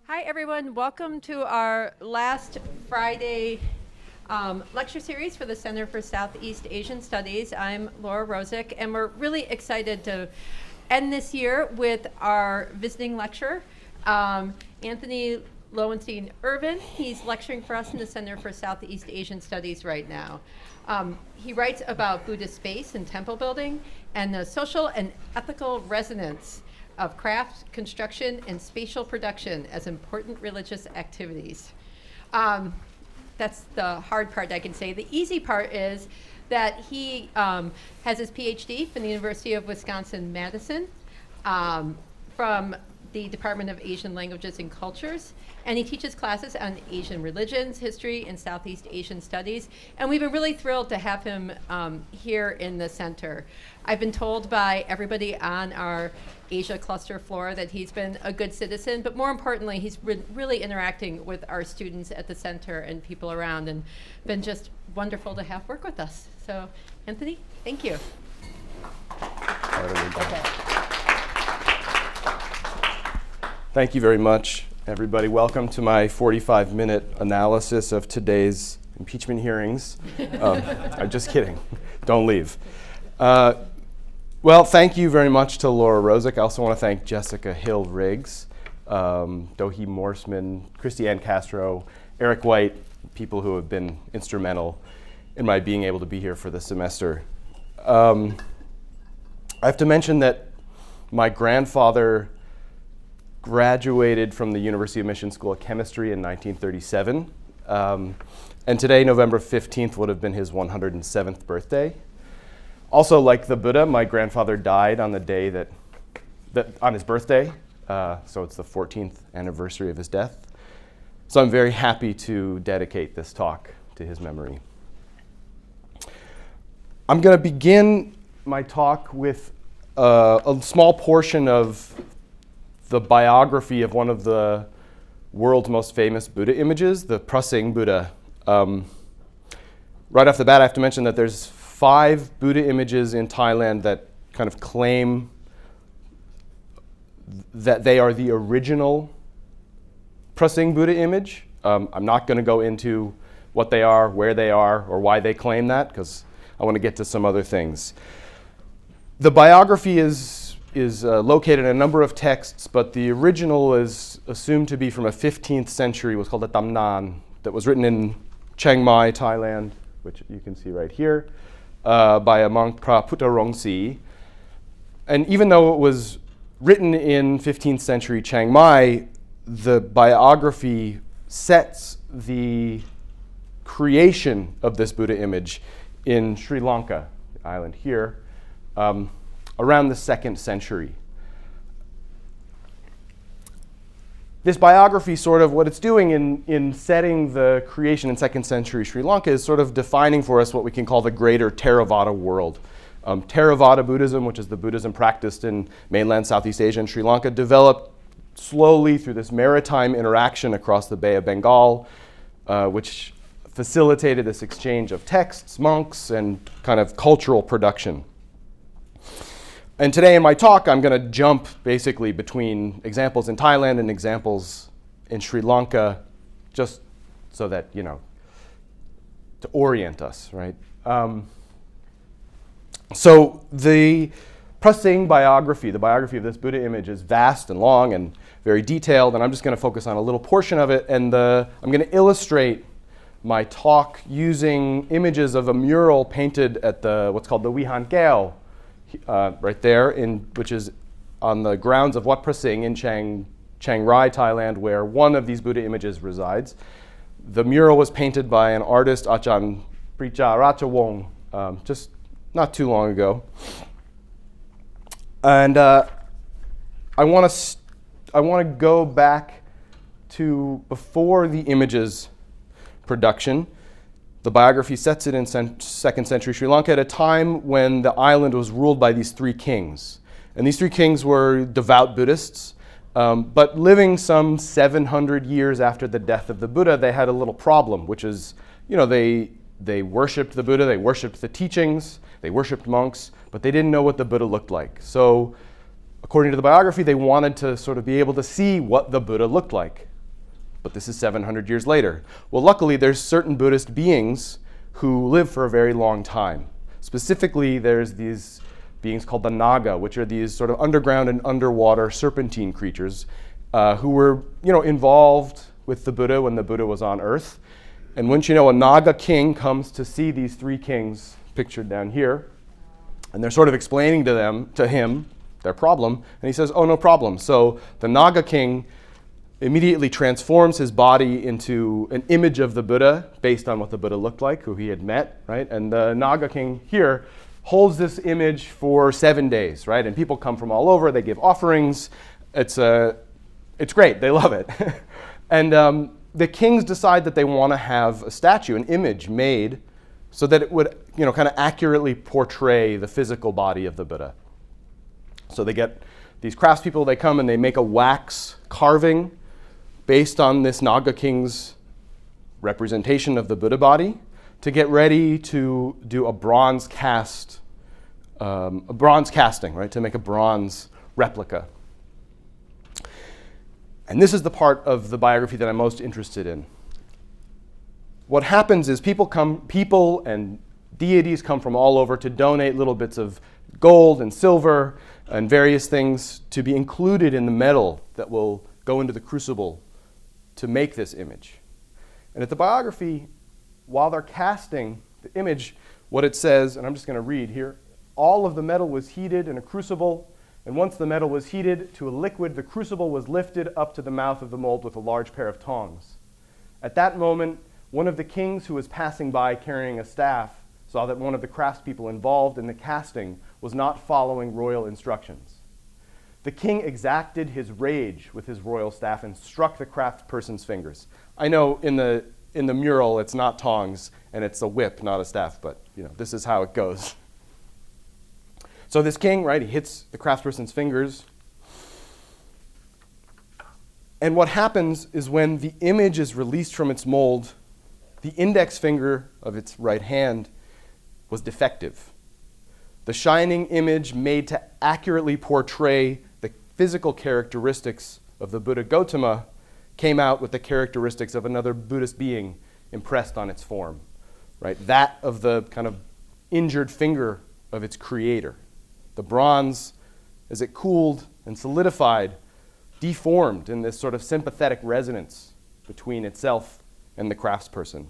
Hi, everyone. Welcome to our last Friday lecture series for the Center for Southeast Asian Studies. I'm Laura Rosick, and we're really excited to end this year with our visiting lecturer, Anthony Lovenheim Irwin. He's lecturing for us in the Center for Southeast Asian Studies right now. He writes about Buddhist space and temple building and the social and ethical resonance of craft, construction, and spatial production as important religious activities. That's the hard part, I can say. The easy part is that he has his PhD from the University of Wisconsin-Madison from the Department of Asian Languages and Cultures, and he teaches classes on Asian religions, history, and Southeast Asian studies. And we've been really thrilled to have him here in the center. I've been told by everybody on our Asia cluster floor that he's been a good citizen, but more importantly, he's been really interacting with our students at the center and people around, and been just wonderful to have work with us. So, Anthony, thank you. Thank you very much, everybody. Welcome to my 45-minute analysis of today's impeachment hearings. I'm just kidding. Don't leave. Well, thank you very much to Laura Rosick. I also want to thank Jessica Hill-Riggs, Dohi Morseman, Christy-Ann Castro, Eric White, people who have been instrumental in my being able to be here for the semester. I have to mention that my grandfather graduated from the University of Mission School of Chemistry in 1937. And today, November 15th, would have been his 107th birthday. Also, like the Buddha, my grandfather died on the day that on his birthday. So it's the 14th anniversary of his death. So I'm very happy to dedicate this talk to his memory. I'm going to begin my talk with a small portion of the biography of one of the world's most famous Buddha images, the Prasing Buddha. Right off the bat, I have to mention that there's 5 Buddha images in Thailand that kind of claim that they are the original Prasing Buddha image. I'm not going to go into what they are, where they are, or why they claim that, because I want to get to some other things. The biography is located in a number of texts, but the original is assumed to be from a 15th century, what's called a Tamnan, that was written in Chiang Mai, Thailand, which you can see right here, by a monk, Praputtarongsi. And even though it was written in 15th century Chiang Mai, the biography sets the creation of this Buddha image in Sri Lanka, the island here, around the 2nd century. This biography, sort of what it's doing in setting the creation in 2nd century Sri Lanka, is sort of defining for us what we can call the greater Theravada world. Theravada Buddhism, which is the Buddhism practiced in mainland Southeast Asia and Sri Lanka, developed slowly through this maritime interaction across the Bay of Bengal, which facilitated this exchange of texts, monks, and kind of cultural production. And today in my talk, I'm going to jump basically between examples in Thailand and examples in Sri Lanka, just so that, to orient us, right? So the Prasing biography, the biography of this Buddha image, is vast and long and very detailed, and I'm just going to focus on a little portion of it, and I'm going to illustrate my talk using images of a mural painted at what's called the Vihan Keo, right there, which is on the grounds of Wat Prasing in Chiang Rai, Thailand, where one of these Buddha images resides. The mural was painted by an artist, Ajahn Pricha Ratchawong, just not too long ago. And I want to go back to before the image's production. The biography sets it in 2nd century Sri Lanka at a time when the island was ruled by these 3 kings. And these 3 kings were devout Buddhists, but living some 700 years after the death of the Buddha, they had a little problem, which is, they worshipped the Buddha, they worshipped the teachings, they worshipped monks, but they didn't know what the Buddha looked like. So according to the biography, they wanted to sort of be able to see what the Buddha looked like. but this is 700 years later. Well, luckily, there's certain Buddhist beings who live for a very long time. Specifically, there's these beings called the Naga, which are these sort of underground and underwater serpentine creatures who were, involved with the Buddha when the Buddha was on Earth. And once a Naga king comes to see these three kings pictured down here, and they're sort of explaining to him, their problem, and he says, "Oh, no problem." So the Naga king immediately transforms his body into an image of the Buddha based on what the Buddha looked like, who he had met, right? And the Naga king here holds this image for 7 days, right? And people come from all over, they give offerings. It's great, they love it. And the kings decide that they want to have a statue, an image made so that it would, kind of accurately portray the physical body of the Buddha. So they get these craftspeople, they come and they make a wax carving based on this Naga king's representation of the Buddha body to get ready to do a bronze casting, right, to make a bronze replica. And this is the part of the biography that I'm most interested in. What happens is people and deities come from all over to donate little bits of gold and silver and various things to be included in the metal that will go into the crucible to make this image. And at the biography, while they're casting the image, what it says, and I'm just going to read here, all of the metal was heated in a crucible, and once the metal was heated to a liquid, the crucible was lifted up to the mouth of the mold with a large pair of tongs. At that moment, one of the kings who was passing by carrying a staff saw that one of the craftspeople involved in the casting was not following royal instructions. The king exacted his rage with his royal staff and struck the craftsperson's fingers. I know in the mural it's not tongs and it's a whip, not a staff, but this is how it goes. So this king, right, he hits the craftsperson's fingers. And what happens is when the image is released from its mold, the index finger of its right hand was defective. The shining image made to accurately portray the physical characteristics of the Buddha Gautama came out with the characteristics of another Buddhist being impressed on its form, right? That of the kind of injured finger of its creator. The bronze, as it cooled and solidified, deformed in this sort of sympathetic resonance between itself and the craftsperson.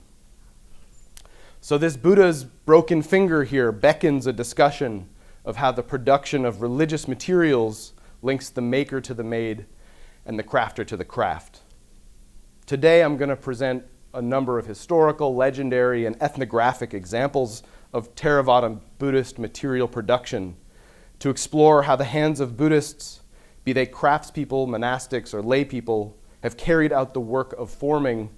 So this Buddha's broken finger here beckons a discussion of how the production of religious materials links the maker to the made and the crafter to the craft. Today I'm going to present a number of historical, legendary, and ethnographic examples of Theravada Buddhist material production to explore how the hands of Buddhists, be they craftspeople, monastics, or laypeople, have carried out the work of forming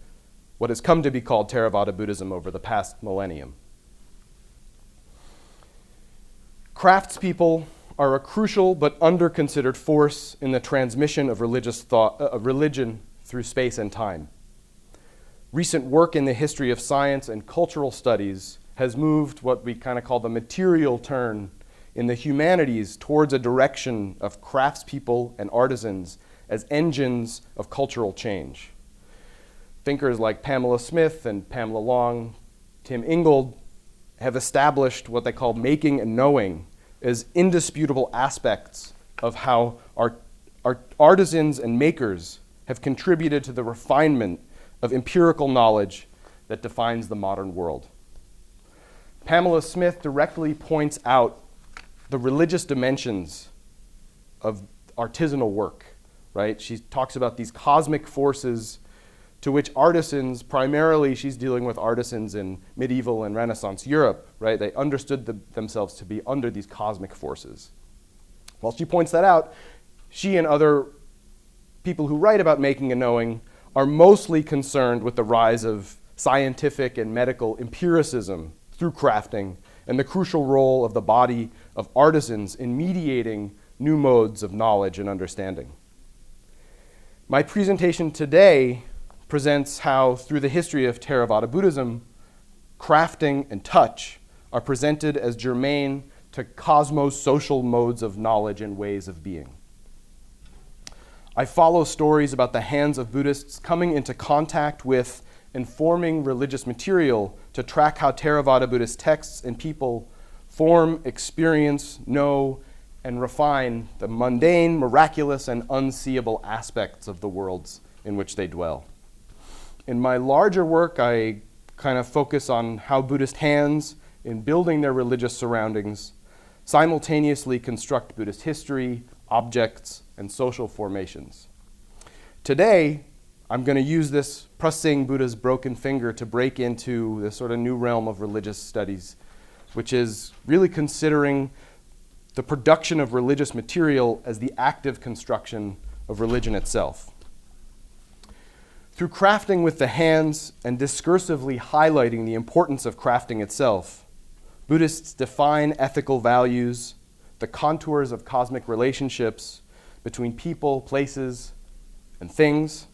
what has come to be called Theravada Buddhism over the past millennium. Craftspeople are a crucial but under-considered force in the transmission of religion through space and time. Recent work in the history of science and cultural studies has moved what we kind of call the material turn in the humanities towards a direction of craftspeople and artisans as engines of cultural change. Thinkers like Pamela Smith and Pamela Long, Tim Ingold have established what they call making and knowing as indisputable aspects of how our artisans and makers have contributed to the refinement of empirical knowledge that defines the modern world. Pamela Smith directly points out the religious dimensions of artisanal work, right? She talks about these cosmic forces to which artisans, primarily she's dealing with artisans in medieval and Renaissance Europe, right? They understood themselves to be under these cosmic forces. While she points that out, she and other people who write about making and knowing are mostly concerned with the rise of scientific and medical empiricism through crafting and the crucial role of the body of artisans in mediating new modes of knowledge and understanding. My presentation today presents how, through the history of Theravada Buddhism, crafting and touch are presented as germane to cosmos-social modes of knowledge and ways of being. I follow stories about the hands of Buddhists coming into contact with and forming religious material to track how Theravada Buddhist texts and people form, experience, know, and refine the mundane, miraculous, and unseeable aspects of the worlds in which they dwell. In my larger work, I kind of focus on how Buddhist hands, in building their religious surroundings, simultaneously construct Buddhist history, objects, and social formations. Today, I'm going to use this pressing Buddha's broken finger to break into this sort of new realm of religious studies, which is really considering the production of religious material as the active construction of religion itself. Through crafting with the hands and discursively highlighting the importance of crafting itself, Buddhists define ethical values, the contours of cosmic relationships between people, places, and things,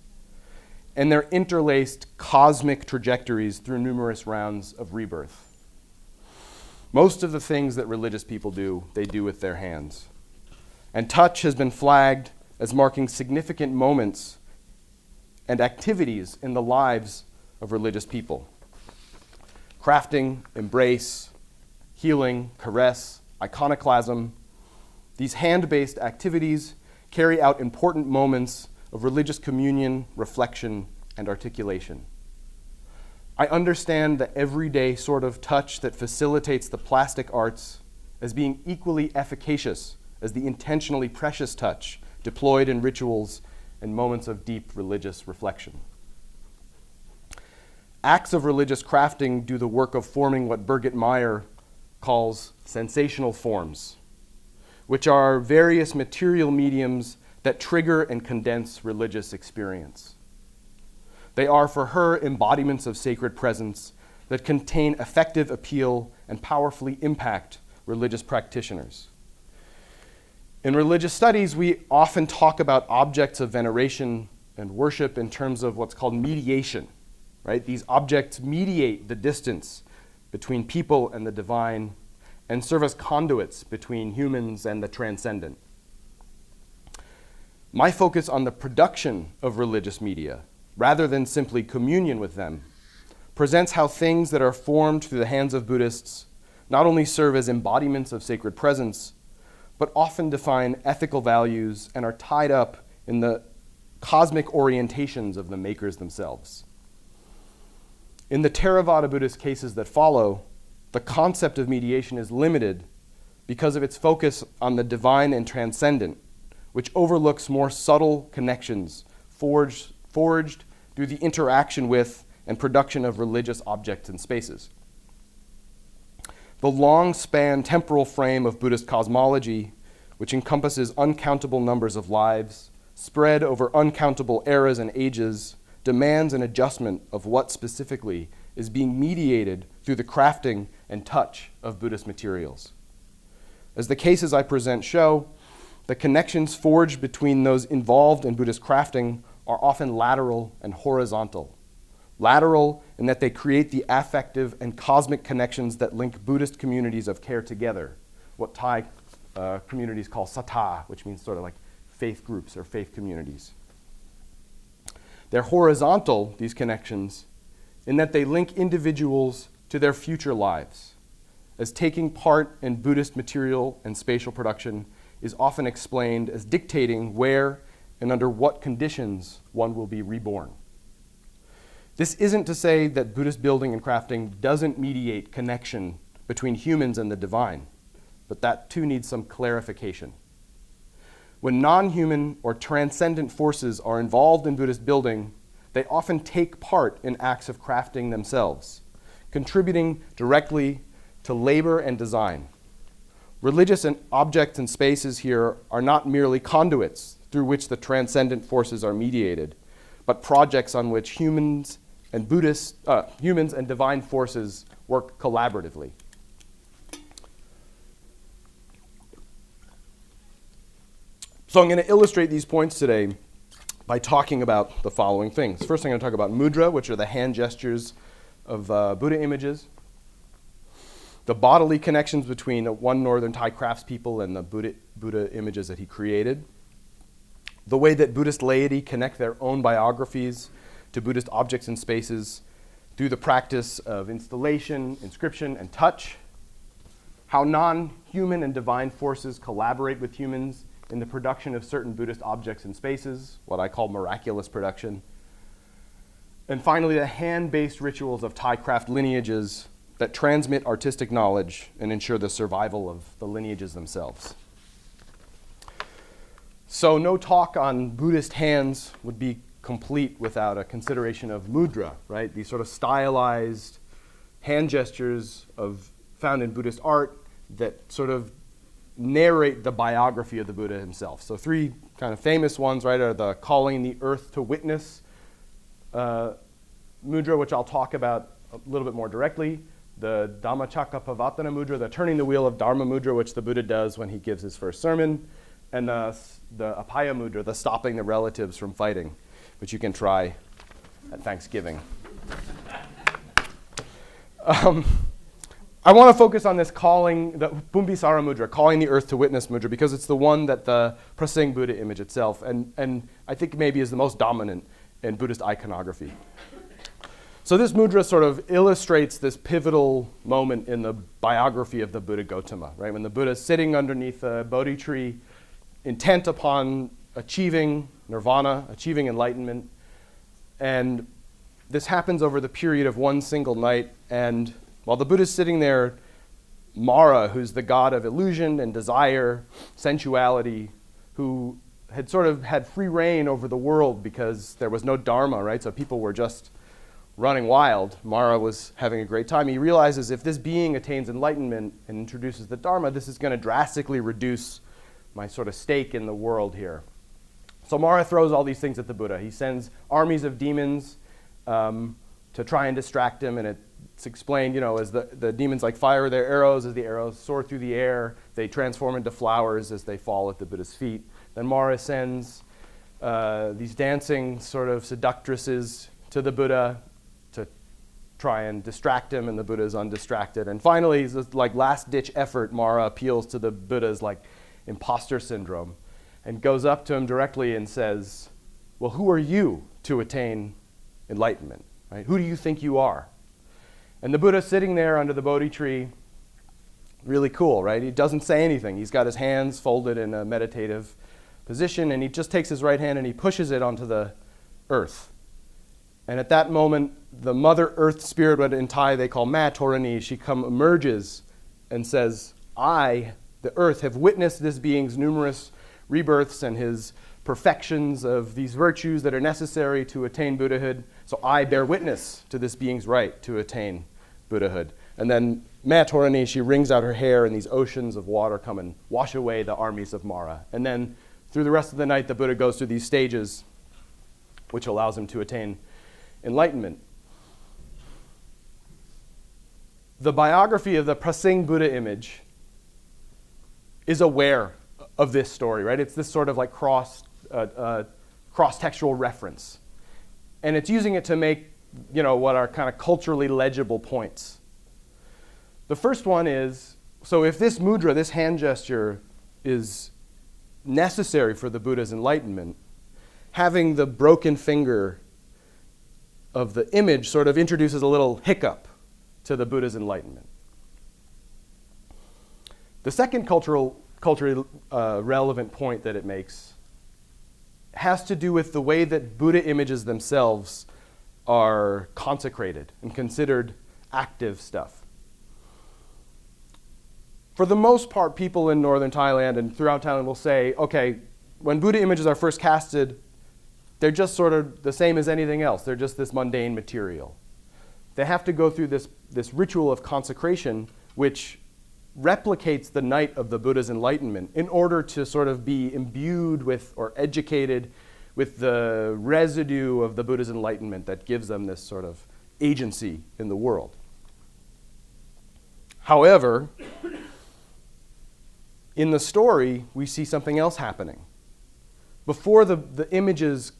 and their interlaced cosmic trajectories through numerous rounds of rebirth. Most of the things that religious people do, they do with their hands. And touch has been flagged as marking significant moments and activities in the lives of religious people. Crafting, embrace, healing, caress, iconoclasm, these hand-based activities carry out important moments of religious communion, reflection, and articulation. I understand the everyday sort of touch that facilitates the plastic arts as being equally efficacious as the intentionally precious touch deployed in rituals and moments of deep religious reflection. Acts of religious crafting do the work of forming what Birgit Meyer calls sensational forms, which are various material mediums that trigger and condense religious experience. They are, for her, embodiments of sacred presence that contain effective appeal and powerfully impact religious practitioners. In religious studies, we often talk about objects of veneration and worship in terms of what's called mediation, right? These objects mediate the distance between people and the divine and serve as conduits between humans and the transcendent. My focus on the production of religious media, rather than simply communion with them, presents how things that are formed through the hands of Buddhists not only serve as embodiments of sacred presence, but often define ethical values and are tied up in the cosmic orientations of the makers themselves. In the Theravada Buddhist cases that follow, the concept of mediation is limited because of its focus on the divine and transcendent, which overlooks more subtle connections forged through the interaction with and production of religious objects and spaces. The long-span temporal frame of Buddhist cosmology, which encompasses uncountable numbers of lives, spread over uncountable eras and ages, demands an adjustment of what specifically is being mediated through the crafting and touch of Buddhist materials. As the cases I present show, the connections forged between those involved in Buddhist crafting are often lateral and horizontal. Lateral in that they create the affective and cosmic connections that link Buddhist communities of care together, what Thai communities call sata, which means sort of like faith groups or faith communities. They're horizontal, these connections, in that they link individuals to their future lives, as taking part in Buddhist material and spatial production is often explained as dictating where and under what conditions one will be reborn. This isn't to say that Buddhist building and crafting doesn't mediate connection between humans and the divine, but that too needs some clarification. When non-human or transcendent forces are involved in Buddhist building, they often take part in acts of crafting themselves, contributing directly to labor and design. Religious and objects and spaces here are not merely conduits through which the transcendent forces are mediated, but projects on which humans and divine forces work collaboratively. So I'm going to illustrate these points today by talking about the following things. First, I'm going to talk about mudra, which are the hand gestures of Buddha images, the bodily connections between one northern Thai craftspeople and the Buddha images that he created. the way that Buddhist laity connect their own biographies to Buddhist objects and spaces through the practice of installation, inscription, and touch, how non-human and divine forces collaborate with humans in the production of certain Buddhist objects and spaces, what I call miraculous production, and finally, the hand-based rituals of Thai craft lineages that transmit artistic knowledge and ensure the survival of the lineages themselves. So no talk on Buddhist hands would be complete without a consideration of mudra, right? These sort of stylized hand gestures found in Buddhist art that sort of narrate the biography of the Buddha himself. So three kind of famous ones, right, are the calling the earth to witness mudra, which I'll talk about a little bit more directly, the Dhammacakkappavattana mudra, the turning the wheel of Dharma mudra, which the Buddha does when he gives his first sermon, and the Apaya mudra, the stopping the relatives from fighting, which you can try at Thanksgiving. I want to focus on this calling, the Bumbisara mudra, calling the earth to witness mudra, because it's the one that the Prasing Buddha image itself, and I think maybe is the most dominant in Buddhist iconography. So this mudra sort of illustrates this pivotal moment in the biography of the Buddha Gautama, right? When the Buddha is sitting underneath a Bodhi tree, intent upon achieving nirvana, achieving enlightenment. And this happens over the period of one single night. And while the Buddha is sitting there, Mara, who's the god of illusion and desire, sensuality, who had sort of had free reign over the world because there was no dharma, right? So people were just running wild. Mara was having a great time. He realizes if this being attains enlightenment and introduces the dharma, this is going to drastically reduce my sort of stake in the world here. So Mara throws all these things at the Buddha. He sends armies of demons to try and distract him, and it's explained, as the demons like fire their arrows, as the arrows soar through the air, they transform into flowers as they fall at the Buddha's feet. Then Mara sends these dancing sort of seductresses to the Buddha to try and distract him, and the Buddha is undistracted. And finally, this like last-ditch effort, Mara appeals to the Buddha's like imposter syndrome and goes up to him directly and says, well, who are you to attain enlightenment? Right? Who do you think you are? And the Buddha's sitting there under the Bodhi tree, really cool, right? He doesn't say anything. He's got his hands folded in a meditative position, and he just takes his right hand and he pushes it onto the earth. And at that moment, the Mother Earth Spirit, what in Thai they call Ma Torani, she emerges and says, I, the earth, have witnessed this being's numerous rebirths and his perfections of these virtues that are necessary to attain Buddhahood. So I bear witness to this being's right to attain Buddhahood. And then Ma Torani, she wrings out her hair, and these oceans of water come and wash away the armies of Mara. And then through the rest of the night, the Buddha goes through these stages, which allows him to attain enlightenment. The biography of the Prasing Buddha image is aware of this story, right? It's this sort of like cross-textual reference. And it's using it to make, what are kind of culturally legible points. The first one is, so if this mudra, this hand gesture, is necessary for the Buddha's enlightenment, having the broken finger of the image sort of introduces a little hiccup to the Buddha's enlightenment. The second culturally relevant point that it makes has to do with the way that Buddha images themselves are consecrated and considered active stuff. For the most part, people in northern Thailand and throughout Thailand will say, okay, when Buddha images are first casted, they're just sort of the same as anything else. They're just this mundane material. They have to go through this ritual of consecration, which replicates the night of the Buddha's enlightenment in order to sort of be imbued with or educated with the residue of the Buddha's enlightenment that gives them this sort of agency in the world. However, in the story, we see something else happening. Before the image's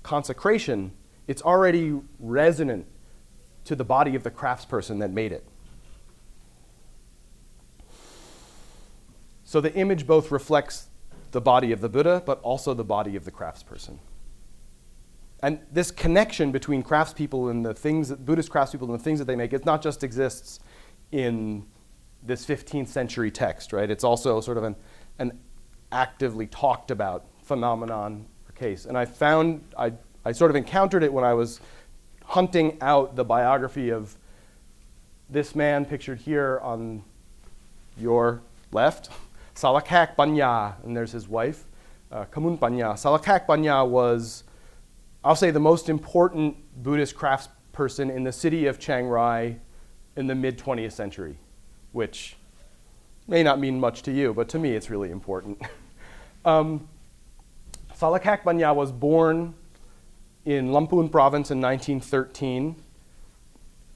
consecration, it's already resonant to the body of the craftsperson that made it. So the image both reflects the body of the Buddha, but also the body of the craftsperson. And this connection between craftspeople and the things that Buddhist craftspeople and the things that they make, it not just exists in this 15th century text, right? It's also sort of an actively talked about phenomenon or case. And I found, I sort of encountered it when I was hunting out the biography of this man pictured here on your left, Salakak Banya, and there's his wife, Kamun Banya. Salakak Banya was, I'll say, the most important Buddhist craftsperson in the city of Chiang Rai in the mid-20th century, which may not mean much to you, but to me it's really important. Salakak Banya was born in Lamphun province in 1913.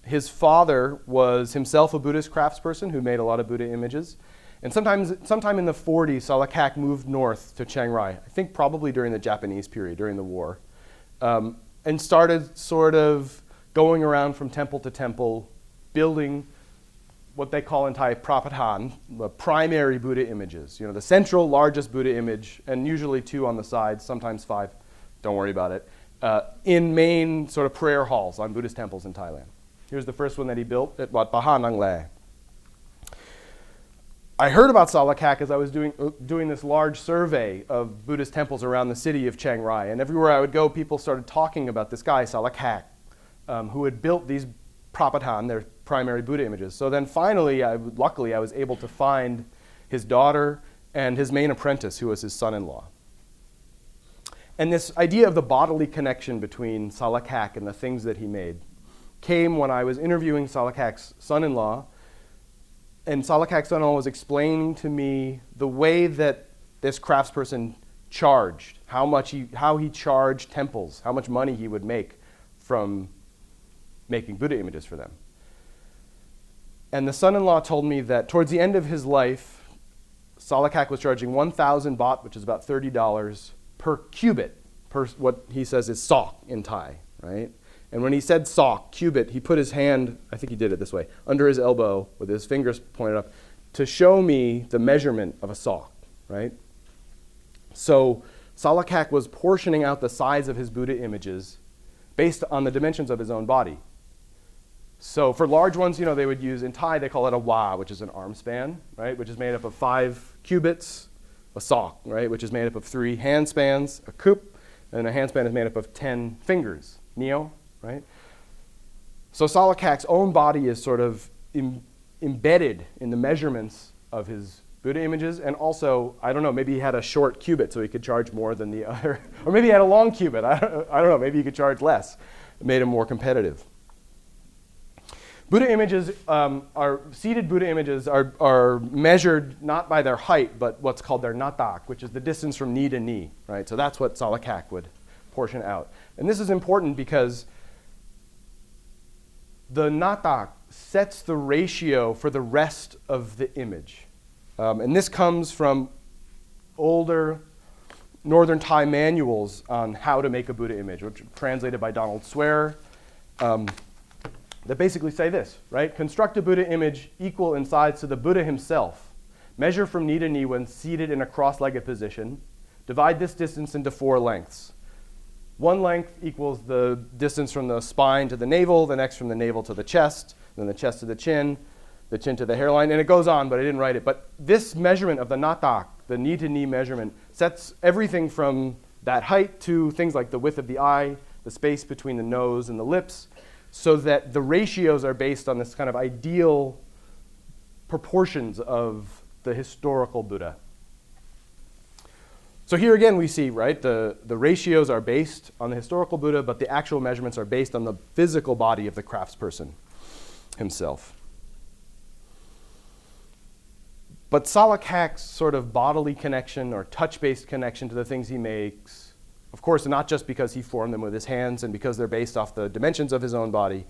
His father was himself a Buddhist craftsperson who made a lot of Buddha images. And sometime in the 40s, Salakak moved north to Chiang Rai, I think probably during the Japanese period, during the war, and started sort of going around from temple to temple, building what they call in Thai prapatan, the primary Buddha images. You know, the central largest Buddha image, and usually 2 on the sides, sometimes 5, don't worry about it, in main sort of prayer halls on Buddhist temples in Thailand. Here's the first one that he built at Wat Paha Nang Le. I heard about Salakak as I was doing this large survey of Buddhist temples around the city of Chiang Rai. And everywhere I would go, people started talking about this guy, Salakak, who had built these prapatan, their primary Buddha images. So then finally, luckily, I was able to find his daughter and his main apprentice, who was his son-in-law. And this idea of the bodily connection between Salakak and the things that he made came when I was interviewing Salakak's son-in-law. And Salakak's son-in-law was explaining to me the way that this craftsperson charged, how he charged temples, how much money he would make from making Buddha images for them. And the son-in-law told me that towards the end of his life, Salakak was charging 1,000 baht, which is about $30 per cubit, per what he says is sok in Thai, right? And when he said sok, cubit, he put his hand, I think he did it this way, under his elbow with his fingers pointed up to show me the measurement of a sok, right? So Salakak was portioning out the size of his Buddha images based on the dimensions of his own body. So for large ones, you know, they would use, in Thai, they call it a wa, which is an arm span, right, which is made up of 5 cubits, a sok, right, which is made up of 3 hand spans, a kup, and a hand span is made up of 10 fingers, neo, right? So Salakak's own body is sort of embedded in the measurements of his Buddha images, and also, I don't know, maybe he had a short cubit so he could charge more than the other, or maybe he had a long cubit, I don't know, maybe he could charge less. It made him more competitive. Buddha images seated Buddha images are measured not by their height, but what's called their natak, which is the distance from knee to knee, right? So that's what Salakak would portion out. And this is important because the natak sets the ratio for the rest of the image. And this comes from older Northern Thai manuals on how to make a Buddha image, which are translated by Donald Swearer, that basically say this, right? Construct a Buddha image equal in size to the Buddha himself. Measure from knee to knee when seated in a cross-legged position. Divide this distance into 4 lengths. 1 length equals the distance from the spine to the navel, the next from the navel to the chest, then the chest to the chin to the hairline, and it goes on, but I didn't write it. But this measurement of the natak, the knee-to-knee measurement, sets everything from that height to things like the width of the eye, the space between the nose and the lips, so that the ratios are based on this kind of ideal proportions of the historical Buddha. So here again we see, right, the ratios are based on the historical Buddha, but the actual measurements are based on the physical body of the craftsperson himself. But Salakak's sort of bodily connection or touch-based connection to the things he makes, of course, not just because he formed them with his hands and because they're based off the dimensions of his own body,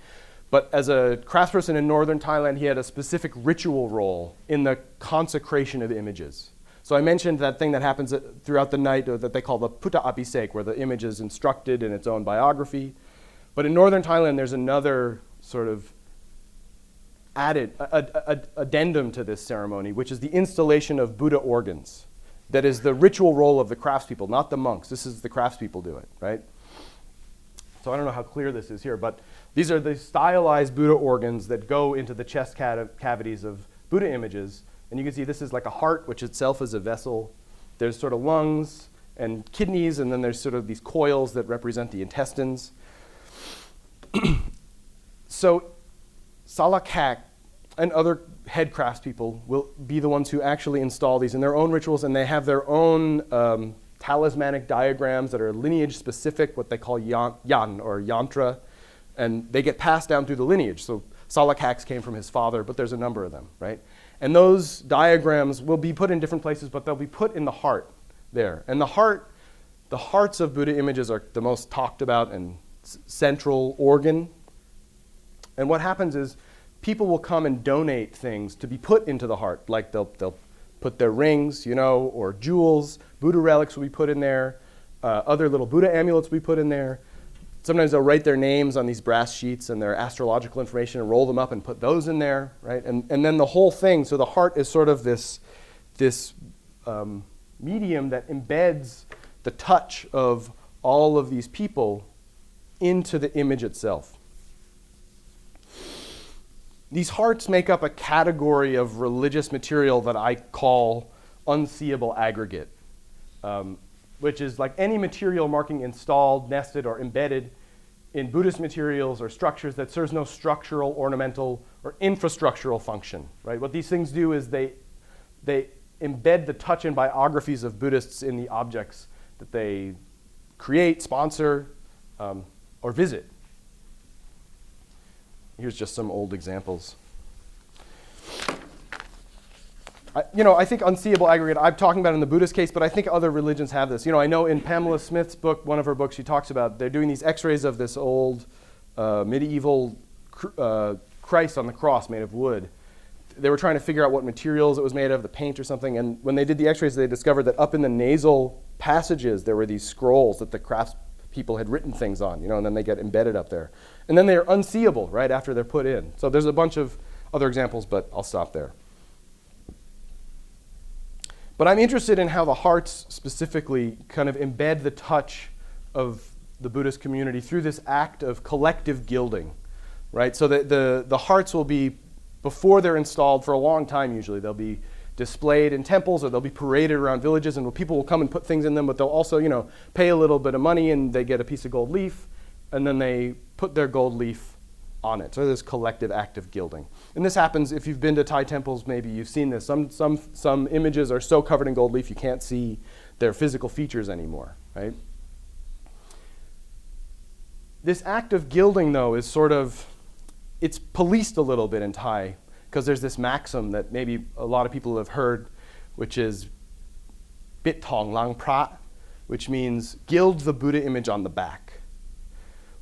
but as a craftsperson in northern Thailand, he had a specific ritual role in the consecration of images. So I mentioned that thing that happens throughout the night that they call the Putta Abhisek, where the image is instructed in its own biography. But in northern Thailand, there's another sort of added addendum to this ceremony, which is the installation of Buddha organs. that is the ritual role of the craftspeople, not the monks. This is the craftspeople do it, right? So I don't know how clear this is here, but these are the stylized Buddha organs that go into the chest cavities of Buddha images. And you can see this is like a heart, which itself is a vessel. There's sort of lungs and kidneys, and then there's sort of these coils that represent the intestines. So Salakak and other head craftspeople will be the ones who actually install these in their own rituals, and they have their own talismanic diagrams that are lineage specific, what they call yan or yantra, and they get passed down through the lineage. So Salakak's came from his father, but there's a number of them, right? And those diagrams will be put in different places, but they'll be put in the heart there. And the hearts of Buddha images are the most talked about and central organ. And what happens is people will come and donate things to be put into the heart, like they'll put their rings, or jewels. Buddha relics will be put in there. Other little Buddha amulets will be put in there. Sometimes they'll write their names on these brass sheets and their astrological information and roll them up and put those in there, right? And then the whole thing, so the heart is sort of this medium that embeds the touch of all of these people into the image itself. These hearts make up a category of religious material that I call unseeable aggregate, which is like any material marking installed, nested, or embedded in Buddhist materials or structures that serves no structural, ornamental, or infrastructural function. Right? What these things do is they embed the touch and biographies of Buddhists in the objects that they create, sponsor, or visit. Here's just some old examples. I think unseeable aggregate, I'm talking about in the Buddhist case, but I think other religions have this. I know in Pamela Smith's book, one of her books, she talks about they're doing these x-rays of this old medieval Christ on the cross made of wood. They were trying to figure out what materials it was made of, the paint or something, and when they did the x-rays, they discovered that up in the nasal passages, there were these scrolls that the craftspeople had written things on, and then they get embedded up there. And then they're unseeable right after they're put in. So there's a bunch of other examples, but I'll stop there. But I'm interested in how the hearts specifically kind of embed the touch of the Buddhist community through this act of collective gilding, right? So the hearts will be, before they're installed for a long time usually, they'll be displayed in temples or they'll be paraded around villages, and people will come and put things in them, but they'll also, pay a little bit of money and they get a piece of gold leaf, and then they put their gold leaf on it. So this collective act of gilding. And this happens, if you've been to Thai temples, maybe you've seen this. Some images are so covered in gold leaf you can't see their physical features anymore, right? This act of gilding, though, is it's policed a little bit in Thai, because there's this maxim that maybe a lot of people have heard, which is bit tong lang pra, which means gild the Buddha image on the back.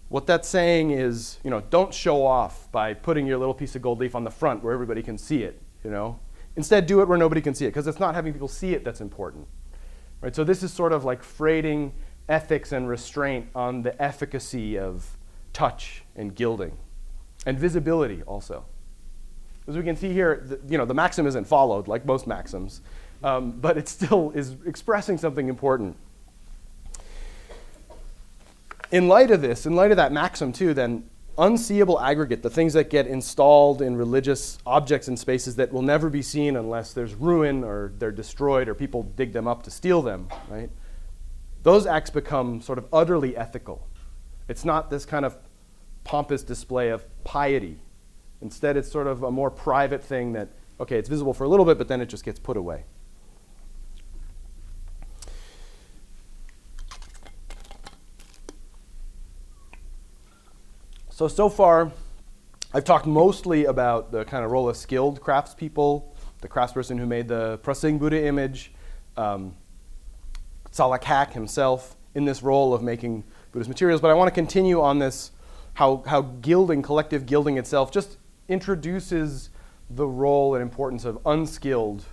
What that's saying is, don't show off by putting your little piece of gold leaf on the front where everybody can see it, Instead, do it where nobody can see it, because it's not having people see it that's important, right? So this is sort of like freighting ethics and restraint on the efficacy of touch and gilding, and visibility also. As we can see here, the maxim isn't followed like most maxims, but it still is expressing something important. In light of this, in light of that maxim too, then unseeable aggregate, the things that get installed in religious objects and spaces that will never be seen unless there's ruin or they're destroyed or people dig them up to steal them, right? Those acts become sort of utterly ethical. It's not this kind of pompous display of piety. Instead, it's sort of a more private thing that, okay, it's visible for a little bit, but then it just gets put away. So far, I've talked mostly about the kind of role of skilled craftspeople, the craftsperson who made the Prasing Buddha image, Salakak himself in this role of making Buddhist materials. But I want to continue on this, how gilding, collective gilding itself, just introduces the role and importance of unskilled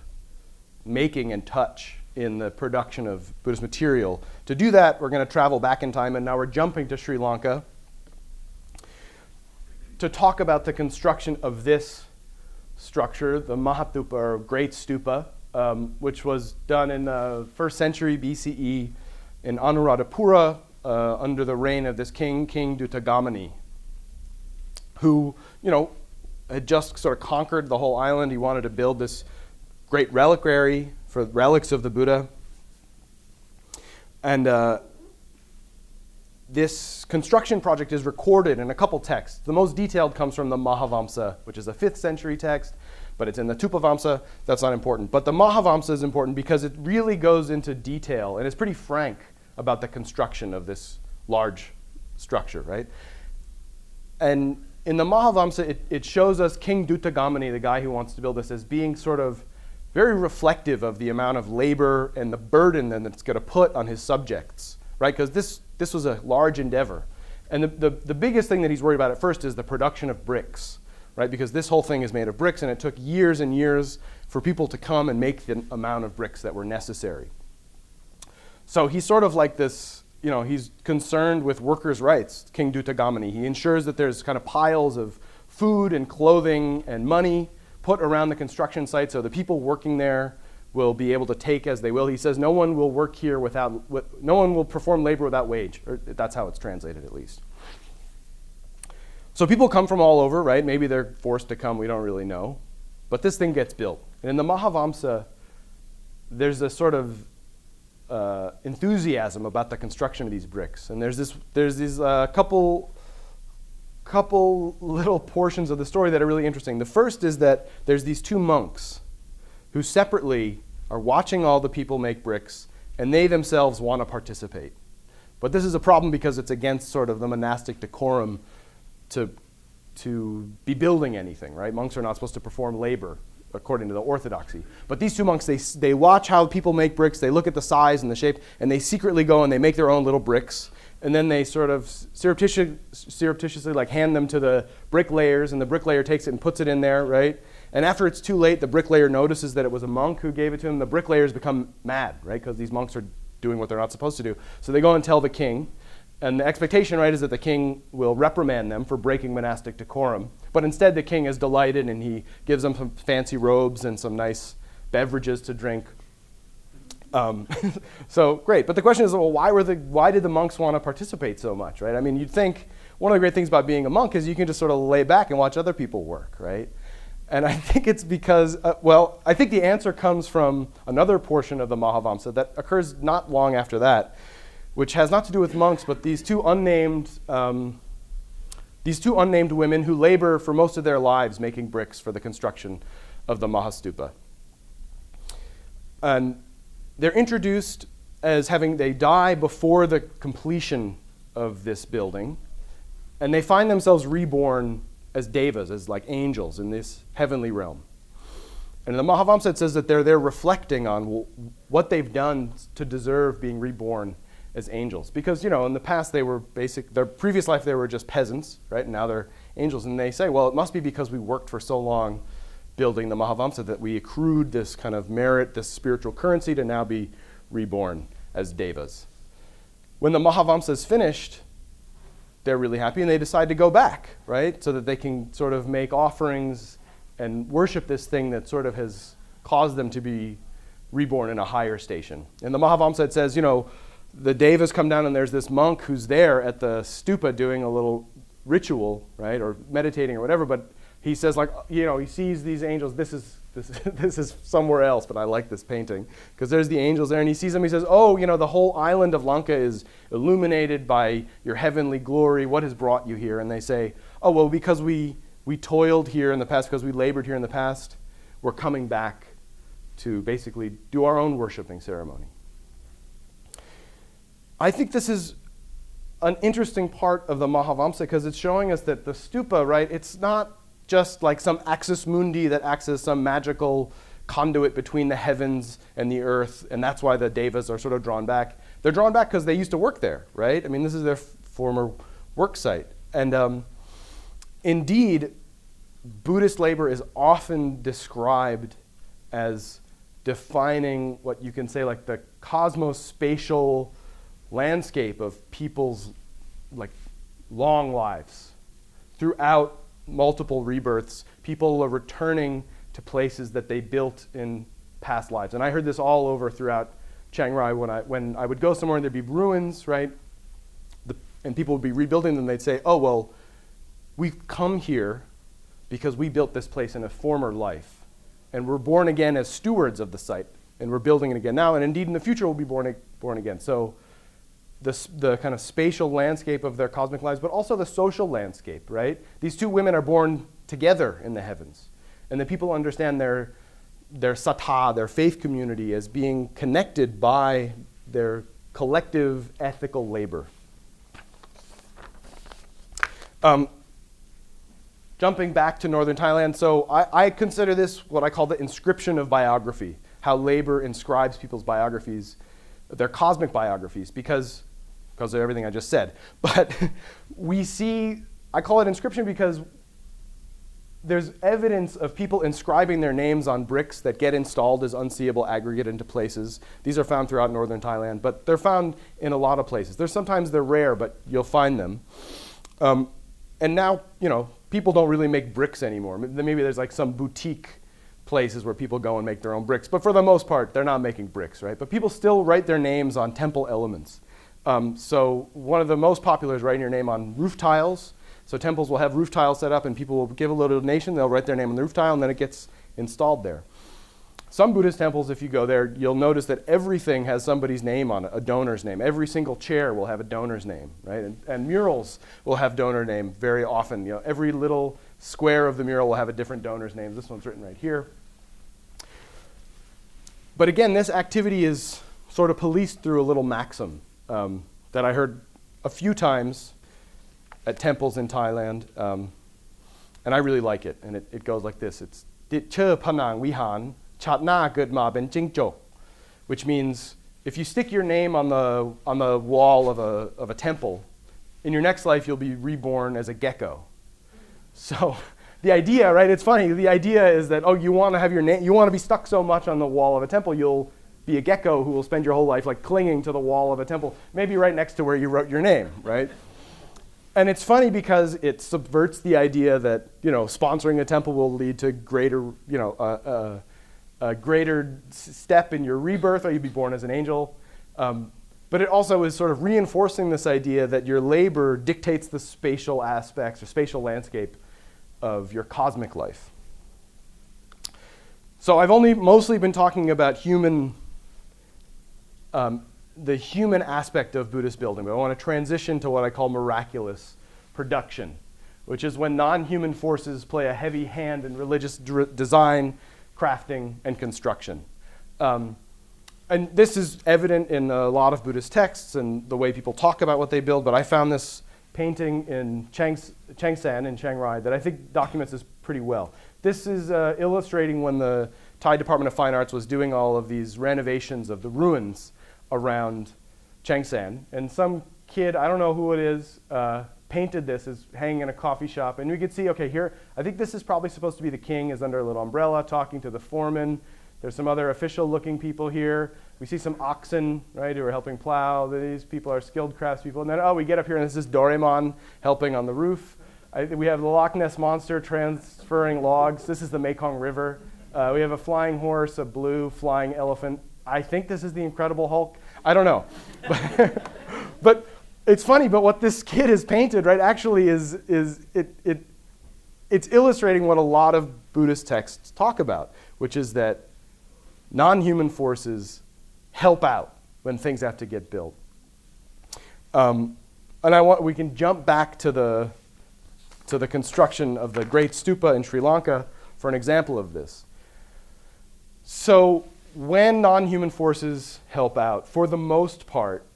making and touch in the production of Buddhist material. To do that, we're going to travel back in time, and now we're jumping to Sri Lanka to talk about the construction of this structure, the Mahathupa, or Great Stupa, which was done in the 1st century BCE in Anuradhapura under the reign of this king, King Duttagamani, who, had just sort of conquered the whole island. He wanted to build this great reliquary for relics of the Buddha. And this construction project is recorded in a couple texts. The most detailed comes from the Mahavamsa, which is a 5th century text, but it's in the Tupavamsa. That's not important. But the Mahavamsa is important because it really goes into detail, and it's pretty frank about the construction of this large structure, right? And in the Mahavamsa, it shows us King Duttagamani, the guy who wants to build this, as being sort of very reflective of the amount of labor and the burden that it's going to put on his subjects, right? Because this was a large endeavor. And the biggest thing that he's worried about at first is the production of bricks, right? Because this whole thing is made of bricks, and it took years and years for people to come and make the amount of bricks that were necessary. So he's sort of like this, he's concerned with workers' rights, King Duttagamani. He ensures that there's kind of piles of food and clothing and money put around the construction site so the people working there will be able to take as they will. He says no one will work here no one will perform labor without wage, or that's how it's translated at least. So people come from all over, right? Maybe they're forced to come, we don't really know. But this thing gets built. And in the Mahavamsa, there's a sort of enthusiasm about the construction of these bricks. And there's these couple little portions of the story that are really interesting. The first is that there's these 2 monks who separately are watching all the people make bricks, and they themselves want to participate. But this is a problem because it's against sort of the monastic decorum to be building anything, right? Monks are not supposed to perform labor according to the orthodoxy. But these 2 monks, they watch how people make bricks, they look at the size and the shape, and they secretly go and they make their own little bricks, and then they sort of surreptitiously like hand them to the bricklayers, and the bricklayer takes it and puts it in there, right? And after it's too late, the bricklayer notices that it was a monk who gave it to him. The bricklayers become mad, right? Because these monks are doing what they're not supposed to do. So they go and tell the king. And the expectation, right, is that the king will reprimand them for breaking monastic decorum. But instead, the king is delighted, and he gives them some fancy robes and some nice beverages to drink. So great. But the question is, well, why did the monks want to participate so much, right? I mean, you'd think one of the great things about being a monk is you can just sort of lay back and watch other people work, right? And I think it's because, I think the answer comes from another portion of the Mahavamsa that occurs not long after that, which has not to do with monks, but these two unnamed women who labor for most of their lives making bricks for the construction of the Mahastupa. And they're introduced as they die before the completion of this building, and they find themselves reborn as devas, as like angels in this heavenly realm. And in the Mahavamsa it says that they're there reflecting on what they've done to deserve being reborn as angels. Because, in the past their previous life they were just peasants, right? And now they're angels. And they say, well, it must be because we worked for so long building the Mahavamsa that we accrued this kind of merit, this spiritual currency to now be reborn as devas. When the Mahavamsa is finished, they're really happy and they decide to go back, right? So that they can sort of make offerings and worship this thing that sort of has caused them to be reborn in a higher station. In the Mahavamsa it says, the devas come down and there's this monk who's there at the stupa doing a little ritual, right, or meditating or whatever, but he says he sees these angels. This is somewhere else, but I like this painting because there's the angels there, and he sees them. He says, the whole island of Lanka is illuminated by your heavenly glory. What has brought you here? And they say, oh, well, because we toiled here in the past, because we labored here in the past, we're coming back to basically do our own worshiping ceremony. I think this is an interesting part of the Mahavamsa because it's showing us that the stupa, right, it's not just like some axis mundi that acts as some magical conduit between the heavens and the earth, and that's why the devas are sort of drawn back. They're drawn back because they used to work there, right? I mean, this is their former work site. And indeed, Buddhist labor is often described as defining what you can say like the cosmospatial landscape of people's like long lives. Throughout multiple rebirths, people are returning to places that they built in past lives. And I heard this all over throughout Chiang Rai when I would go somewhere and there'd be ruins, right? And people would be rebuilding them. They'd say, oh, well, we've come here because we built this place in a former life. And we're born again as stewards of the site. And we're building it again now. And indeed, in the future, we'll be born again. So the kind of spatial landscape of their cosmic lives, but also the social landscape, right? These two women are born together in the heavens. And the people understand their sattha, their faith community, as being connected by their collective ethical labor. Jumping back to northern Thailand, so I consider this what I call the inscription of biography, how labor inscribes people's biographies, their cosmic biographies, because of everything I just said. But we see, I call it inscription because there's evidence of people inscribing their names on bricks that get installed as unseeable aggregate into places. These are found throughout northern Thailand, but they're found in a lot of places. Sometimes they're rare, but you'll find them. And now, people don't really make bricks anymore. Maybe there's like some boutique places where people go and make their own bricks. But for the most part, they're not making bricks, right? But people still write their names on temple elements. So one of the most popular is writing your name on roof tiles. So temples will have roof tiles set up and people will give a little donation. They'll write their name on the roof tile and then it gets installed there. Some Buddhist temples, if you go there, you'll notice that everything has somebody's name on it, a donor's name. Every single chair will have a donor's name, right? And murals will have donor name very often. Every little square of the mural will have a different donor's name. This one's written right here. But again, this activity is sort of policed through a little maxim that I heard a few times at temples in Thailand, and I really like it. And it goes like this: it's "Dit che panang vihan chat na got ma ben jing jok," which means if you stick your name on the wall of a temple, in your next life you'll be reborn as a gecko. So the idea, right? It's funny. The idea is that you want to have your name, you want to be stuck so much on the wall of a temple, you'll be a gecko who will spend your whole life like clinging to the wall of a temple, maybe right next to where you wrote your name, right? And it's funny because it subverts the idea that sponsoring a temple will lead to greater, a greater step in your rebirth, or you'd be born as an angel. But it also is sort of reinforcing this idea that your labor dictates the spatial aspects or spatial landscape of your cosmic life. So I've only mostly been talking about the human aspect of Buddhist building, but I want to transition to what I call miraculous production, which is when non-human forces play a heavy hand in religious design, crafting, and construction. And this is evident in a lot of Buddhist texts and the way people talk about what they build, but I found this painting in Changshan in Chiang Rai that I think documents this pretty well. This is illustrating when the Thai Department of Fine Arts was doing all of these renovations of the ruins around Changshan. And some kid, I don't know who it is, painted this as hanging in a coffee shop. And we could see, okay, here, I think this is probably supposed to be the king is under a little umbrella talking to the foreman. There's some other official-looking people here. We see some oxen, right, who are helping plow. These people are skilled craftspeople. And then, we get up here, and this is Doraemon helping on the roof. We have the Loch Ness Monster transferring logs. This is the Mekong River. We have a flying horse, a blue flying elephant. I think this is the Incredible Hulk. I don't know. But it's funny, but what this kid has painted, right, actually it's illustrating what a lot of Buddhist texts talk about, which is that non-human forces help out when things have to get built. And we can jump back to the construction of the Great Stupa in Sri Lanka for an example of this. So when non-human forces help out, for the most part,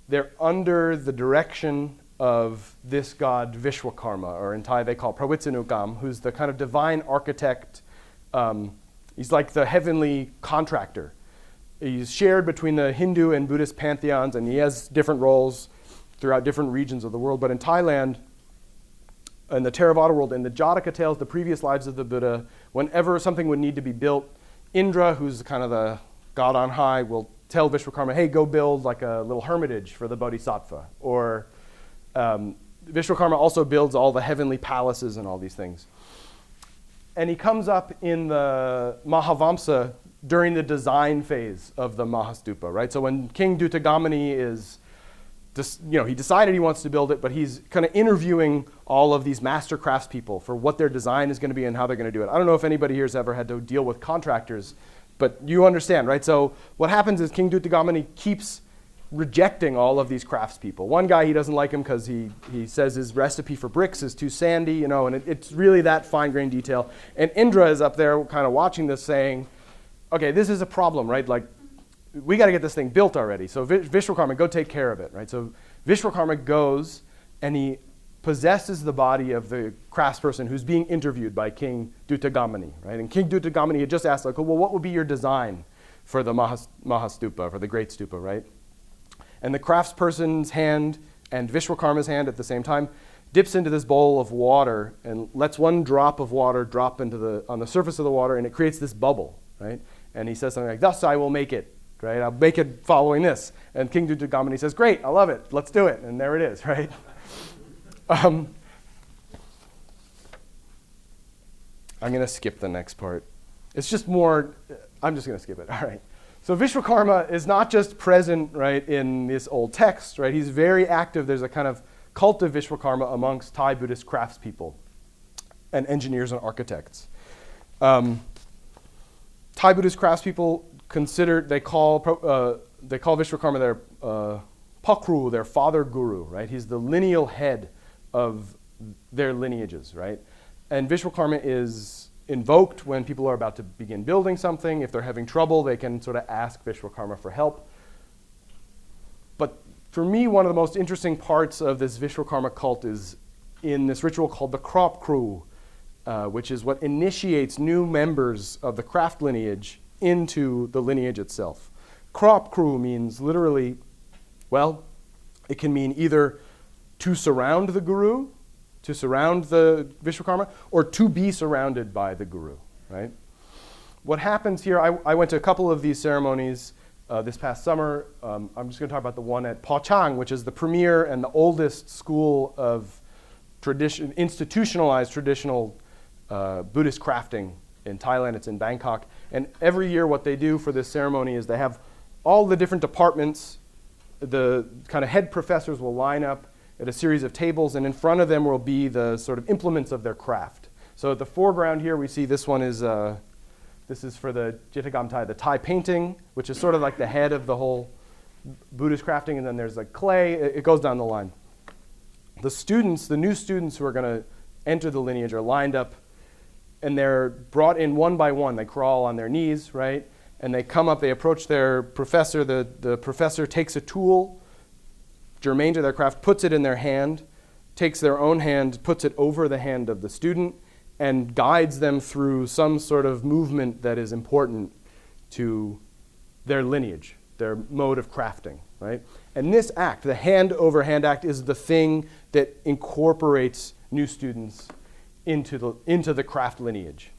they're under the direction of this god Vishwakarma, or in Thai they call Pravitsanukam, who's the kind of divine architect. He's like the heavenly contractor. He's shared between the Hindu and Buddhist pantheons, and he has different roles throughout different regions of the world. But in Thailand, in the Theravada world, in the Jataka tales, the previous lives of the Buddha, whenever something would need to be built, Indra, who's kind of the god on high, will tell Vishwakarma, hey, go build like a little hermitage for the bodhisattva. Or Vishwakarma also builds all the heavenly palaces and all these things. And he comes up in the Mahavamsa during the design phase of the Mahastupa, right? So when King Duttagamani is, he decided he wants to build it, but he's kind of interviewing all of these master craftspeople for what their design is going to be and how they're going to do it. I don't know if anybody here has ever had to deal with contractors, but you understand, right? So what happens is King Duttagamani keeps rejecting all of these craftspeople. One guy, he doesn't like him because he says his recipe for bricks is too sandy, and it's really that fine-grained detail. And Indra is up there kind of watching this saying, okay, this is a problem, right? Like, we got to get this thing built already. So Vishwakarma, go take care of it, right? So Vishwakarma goes and he possesses the body of the craftsperson who's being interviewed by King Duttagamani, right? And King Duttagamani had just asked, like, well, what would be your design for the Mahastupa, for the Great Stupa, right? And the craftsperson's hand and Vishwakarma's hand at the same time dips into this bowl of water and lets one drop of water drop on the surface of the water, and it creates this bubble, right? And he says something like, thus I will make it, right? I'll make it following this. And King Duttagamani says, great, I love it, let's do it. And there it is, right? I'm going to skip the next part. It's just more, I'm just going to skip it, all right. So Vishwakarma is not just present, right, in this old text, right? He's very active. There's a kind of cult of Vishwakarma amongst Thai Buddhist craftspeople and engineers and architects. Thai Buddhist craftspeople they call Vishwakarma their pakru, their father guru, right? He's the lineal head of their lineages, right? And Vishwakarma is invoked when people are about to begin building something. If they're having trouble, they can sort of ask Vishwakarma for help. But for me, one of the most interesting parts of this Vishwakarma cult is in this ritual called the crop crew, which is what initiates new members of the craft lineage into the lineage itself. Crop crew means literally, well, it can mean either to surround the guru, to surround the Vishwakarma, or to be surrounded by the guru, right? What happens here, I went to a couple of these ceremonies this past summer. I'm just going to talk about the one at Pa Chang, which is the premier and the oldest school of institutionalized traditional Buddhist crafting in Thailand. It's in Bangkok. And every year what they do for this ceremony is they have all the different departments, the kind of head professors will line up at a series of tables, and in front of them will be the sort of implements of their craft. So at the foreground here, we see this one is, this is for the Jitagam Thai, the Thai painting, which is sort of like the head of the whole Buddhist crafting, and then there's like clay. It goes down the line. The students, the new students who are going to enter the lineage are lined up, and they're brought in one by one. They crawl on their knees, right? And they come up, they approach their professor. The professor takes a tool germane to their craft, puts it in their hand, takes their own hand, puts it over the hand of the student, and guides them through some sort of movement that is important to their lineage, their mode of crafting, right? And this act, the hand-over-hand act, is the thing that incorporates new students into the craft lineage.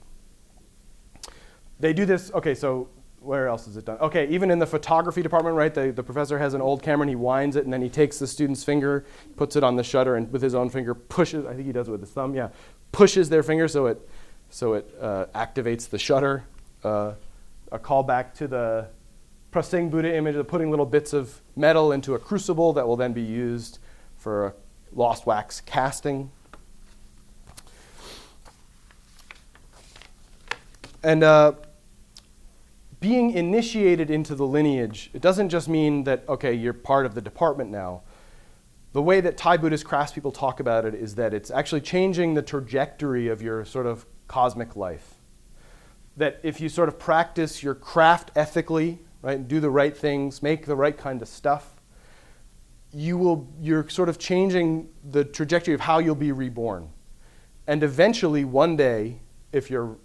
They do this, okay, so where else is it done? Okay, even in the photography department, right, the professor has an old camera and he winds it, and then he takes the student's finger, puts it on the shutter, and with his own finger pushes, I think he does it with his thumb, yeah, pushes their finger so it activates the shutter. A callback to the Prasing Buddha image of putting little bits of metal into a crucible that will then be used for a lost wax casting. And being initiated into the lineage, it doesn't just mean that, okay, you're part of the department now. The way that Thai Buddhist craftspeople talk about it is that it's actually changing the trajectory of your sort of cosmic life. That if you sort of practice your craft ethically, right, do the right things, make the right kind of stuff, you're sort of changing the trajectory of how you'll be reborn. And eventually, one day, if you're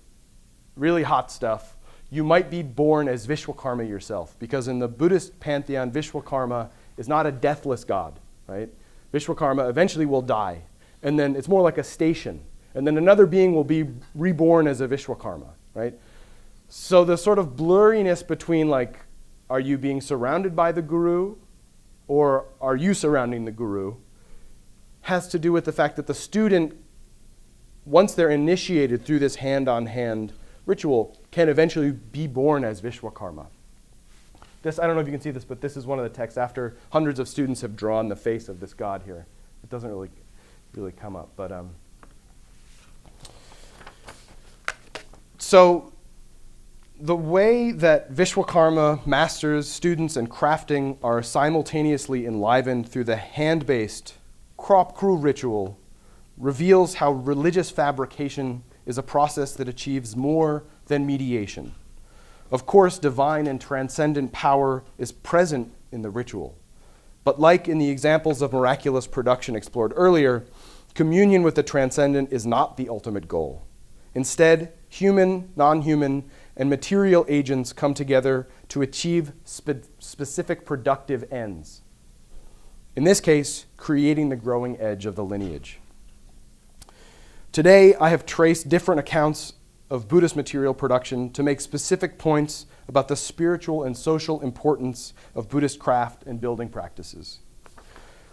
really hot stuff, you might be born as Vishwakarma yourself, because in the Buddhist pantheon, Vishwakarma is not a deathless god, right? Vishwakarma eventually will die, and then it's more like a station, and then another being will be reborn as a Vishwakarma, right? So the sort of blurriness between, like, are you being surrounded by the guru, or are you surrounding the guru, has to do with the fact that the student once they're initiated through this hand-on-hand ritual, can eventually be born as Vishwakarma. This, I don't know if you can see this, but this is one of the texts after hundreds of students have drawn the face of this god here. It doesn't really come up, but so the way that Vishwakarma masters, students, and crafting are simultaneously enlivened through the hand-based crop crew ritual reveals how religious fabrication is a process that achieves more than mediation. Of course, divine and transcendent power is present in the ritual. But like in the examples of miraculous production explored earlier, communion with the transcendent is not the ultimate goal. Instead, human, non-human, and material agents come together to achieve specific productive ends. In this case, creating the growing edge of the lineage. Today, I have traced different accounts of Buddhist material production to make specific points about the spiritual and social importance of Buddhist craft and building practices.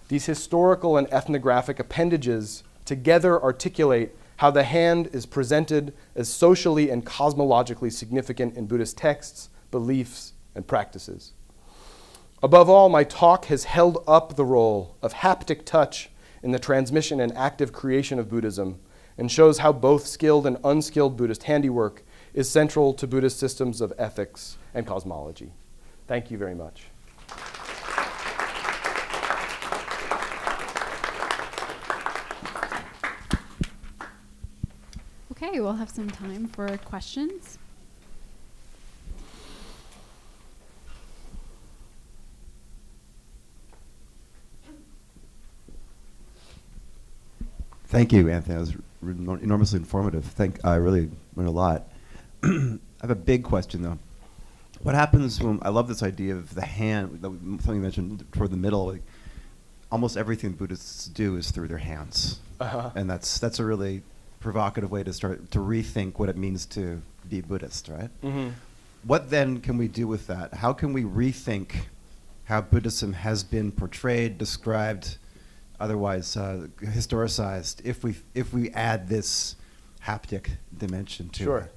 These historical and ethnographic appendages together articulate how the hand is presented as socially and cosmologically significant in Buddhist texts, beliefs, and practices. Above all, my talk has held up the role of haptic touch in the transmission and active creation of Buddhism, and shows how both skilled and unskilled Buddhist handiwork is central to Buddhist systems of ethics and cosmology. Thank you very much. Okay, we'll have some time for questions. Thank you, Anthony. That was enormously informative. I really learned a lot. I have a big question, though. What happens when, I love this idea of the hand, something you mentioned toward the middle, like, almost everything Buddhists do is through their hands. Uh-huh. And that's a really provocative way to start to rethink what it means to be Buddhist, right? Mm-hmm. What then can we do with that? How can we rethink how Buddhism has been portrayed, described, otherwise historicized, if we add this haptic dimension to it?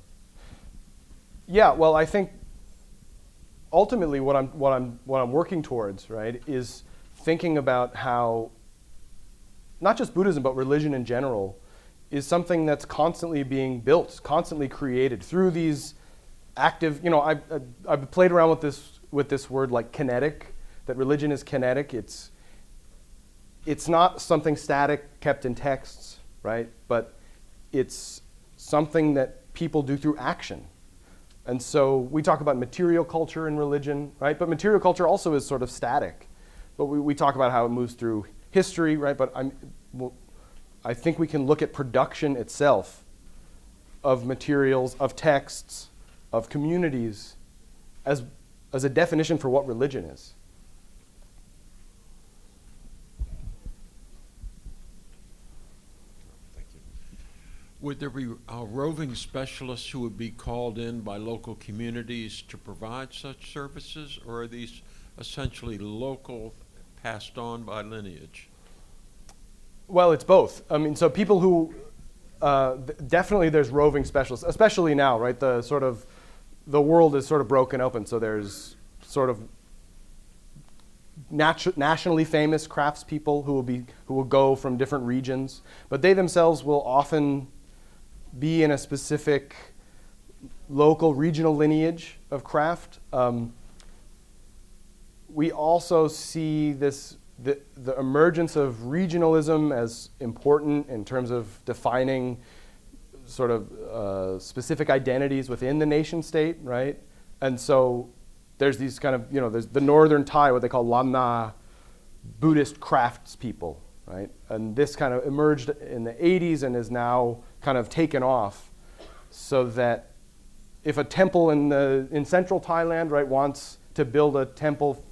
Yeah, well, I think ultimately what I'm working towards, right, is thinking about how not just Buddhism but religion in general is something that's constantly being built, constantly created through these active. I've played around with this word like kinetic. That religion is kinetic. It's not something static kept in texts, right? But it's something that people do through action. And so we talk about material culture in religion, right? But material culture also is sort of static. But we talk about how it moves through history, right? But I think we can look at production itself of materials, of texts, of communities as a definition for what religion is. Would there be roving specialists who would be called in by local communities to provide such services, or are these essentially local, passed on by lineage? Well, it's both. I mean, so people who, definitely there's roving specialists, especially now, right? The world is sort of broken open, so there's sort of nationally famous craftspeople who will go from different regions, but they themselves will often be in a specific local, regional lineage of craft. We also see the emergence of regionalism as important in terms of defining sort of specific identities within the nation state, right? And so there's these kind of, there's the northern Thai, what they call Lamna Buddhist craftspeople, right? And this kind of emerged in the 80s and is now kind of taken off, so that if a temple in central Thailand, right, wants to build a temple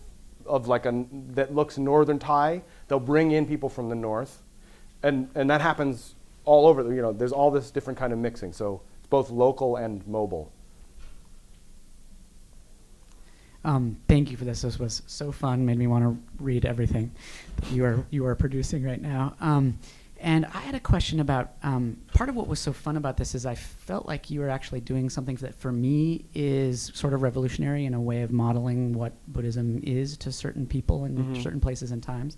of that looks northern Thai, they'll bring in people from the north, and that happens all over. There's all this different kind of mixing, so it's both local and mobile. Thank you for this. This was so fun. Made me want to read everything that you are producing right now. And I had a question about part of what was so fun about this is I felt like you were actually doing something that for me is sort of revolutionary in a way of modeling what Buddhism is to certain people in certain places and times.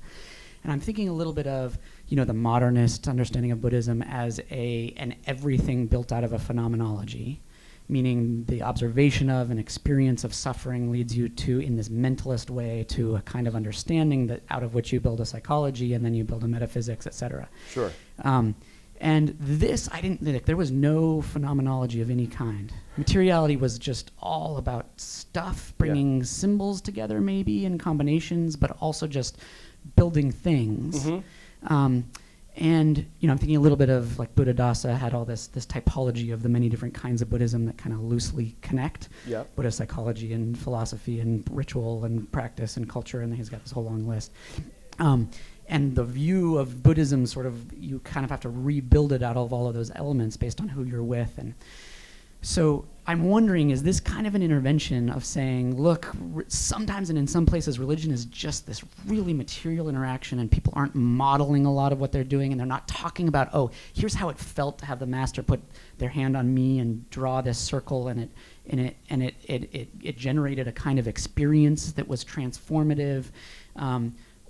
And I'm thinking a little bit of, the modernist understanding of Buddhism as an everything built out of a phenomenology, meaning the observation of and experience of suffering leads you to, in this mentalist way, to a kind of understanding that out of which you build a psychology and then you build a metaphysics, et cetera. Sure. And this, I didn't think, there was no phenomenology of any kind. Materiality was just all about stuff, bringing symbols together maybe in combinations, but also just building things. And I'm thinking a little bit of like Buddha Dasa had all this typology of the many different kinds of Buddhism that kind of loosely connect. Buddhist psychology and philosophy and ritual and practice and culture, and he's got this whole long list. And the view of Buddhism sort of, you kind of have to rebuild it out of all of those elements based on who you're with. And so I'm wondering, is this kind of an intervention of saying, look, sometimes and in some places religion is just this really material interaction and people aren't modeling a lot of what they're doing and they're not talking about, oh, here's how it felt to have the master put their hand on me and draw this circle and it generated a kind of experience that was transformative.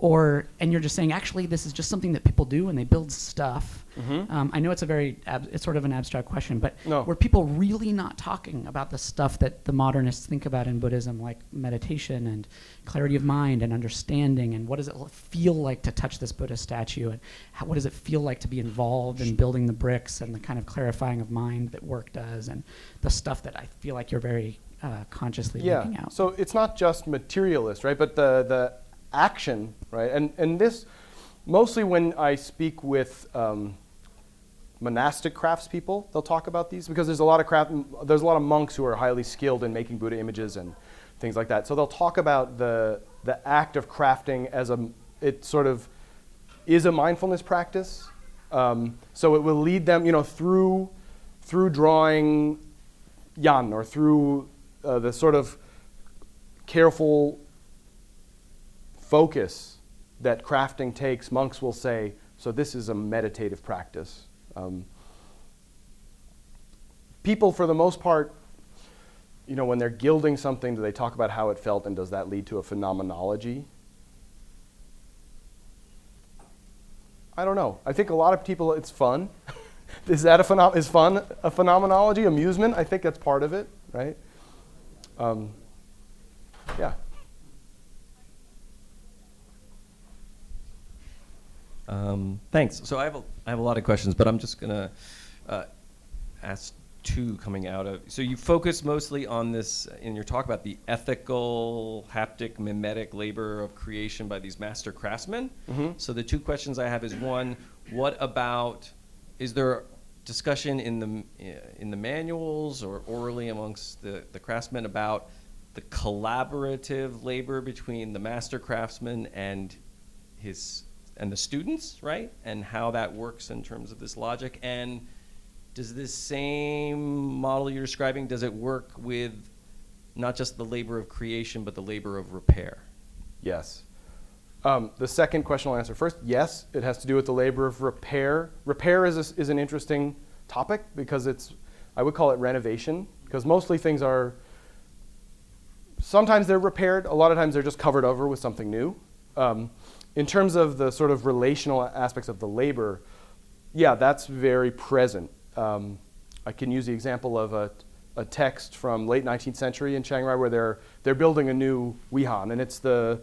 And you're just saying, actually, this is just something that people do and they build stuff. I know it's it's sort of an abstract question, but were people really not talking about the stuff that the modernists think about in Buddhism, like meditation and clarity of mind and understanding, and what does it feel like to touch this Buddha statue, and what does it feel like to be involved in building the bricks and the kind of clarifying of mind that work does, and the stuff that I feel like you're very consciously looking out. So it's not just materialist, right? But the action, right? And this, mostly when I speak with monastic craftspeople, they'll talk about these because there's a lot of monks who are highly skilled in making Buddha images and things like that. So they'll talk about the act of crafting as it sort of is a mindfulness practice. So it will lead them, through drawing yan, or through the sort of careful focus that crafting takes. Monks will say, so this is a meditative practice. People, for the most part, when they're gilding something, do they talk about how it felt, and does that lead to a phenomenology? I don't know. I think a lot of people, it's fun. Is fun a phenomenology, amusement? I think that's part of it, right? Yeah. Thanks. So I have a lot of questions, but I'm just gonna ask two coming out of. So you focus mostly on this in your talk about the ethical, haptic, mimetic labor of creation by these master craftsmen. So the two questions I have is, one, what about, is there discussion in the manuals or orally amongst the craftsmen about the collaborative labor between the master craftsman and the students, right? And how that works in terms of this logic. And does this same model you're describing, does it work with not just the labor of creation, but the labor of repair? Yes. The second question I'll answer first. Yes, it has to do with the labor of repair. Repair is an interesting topic because I would call it renovation, because mostly things are, sometimes they're repaired, a lot of times they're just covered over with something new. In terms of the sort of relational aspects of the labor, yeah, that's very present. I can use the example of a text from late 19th century in Chiang Rai where they're building a new wihan, and it's the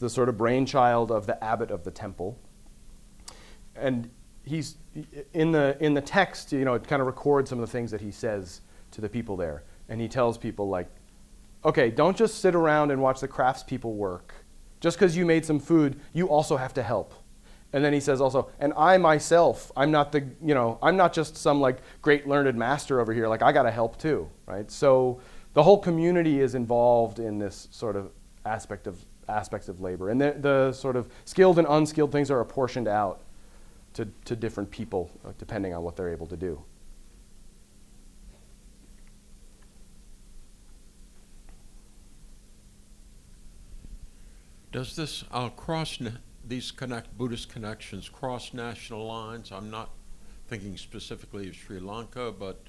sort of brainchild of the abbot of the temple. And he's in the text, it kind of records some of the things that he says to the people there, and he tells people like, okay, don't just sit around and watch the craftspeople work. Just because you made some food, you also have to help. And then he says also, and I myself, I'm not I'm not just some like great learned master over here, like I gotta help too, right? So the whole community is involved in this sort of aspects of labor. And the sort of skilled and unskilled things are apportioned out to different people, depending on what they're able to do. Does this, I'll cross these Buddhist connections cross national lines? I'm not thinking specifically of Sri Lanka, but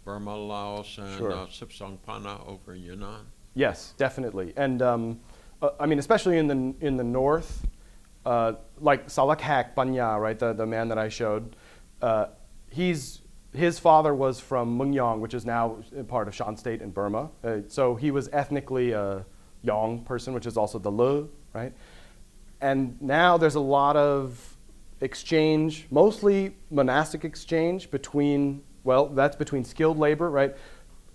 Burma, Laos, and Sure. Sipsongpana over in Yunnan. Yes, definitely. And I mean, especially in the north, like Salakhak Panya, right, the man that I showed, his father was from Mungyong, which is now part of Shan State in Burma. So he was ethnically a Yong person, which is also the Le, right? And now there's a lot of exchange, mostly monastic exchange between, well, that's between skilled labor, right?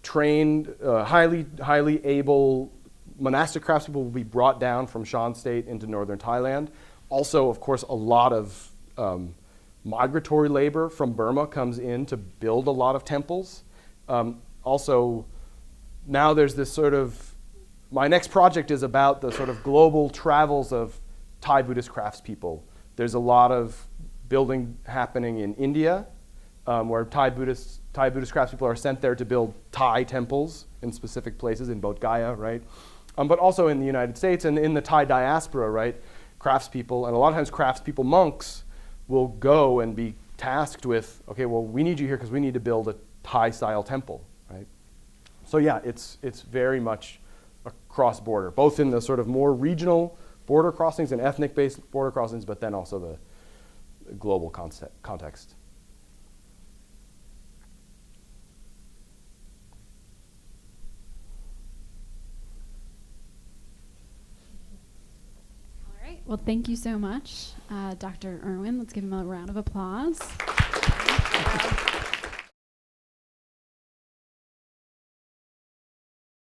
Trained, highly able monastic craftspeople will be brought down from Shan State into northern Thailand. Also, of course, a lot of migratory labor from Burma comes in to build a lot of temples. Also, now there's this sort of, my next project is about the sort of global travels of Thai Buddhist craftspeople. There's a lot of building happening in India, where Thai Buddhist craftspeople are sent there to build Thai temples in specific places in Bodh Gaya, right? But also in the United States and in the Thai diaspora, right? Craftspeople, and a lot of times craftspeople monks will go and be tasked with, okay, well, we need you here because we need to build a Thai-style temple, right? So yeah, it's very much a cross-border, both in the sort of more regional border crossings and ethnic-based border crossings, but then also the global context. All right. Well, thank you so much, Dr. Irwin. Let's give him a round of applause.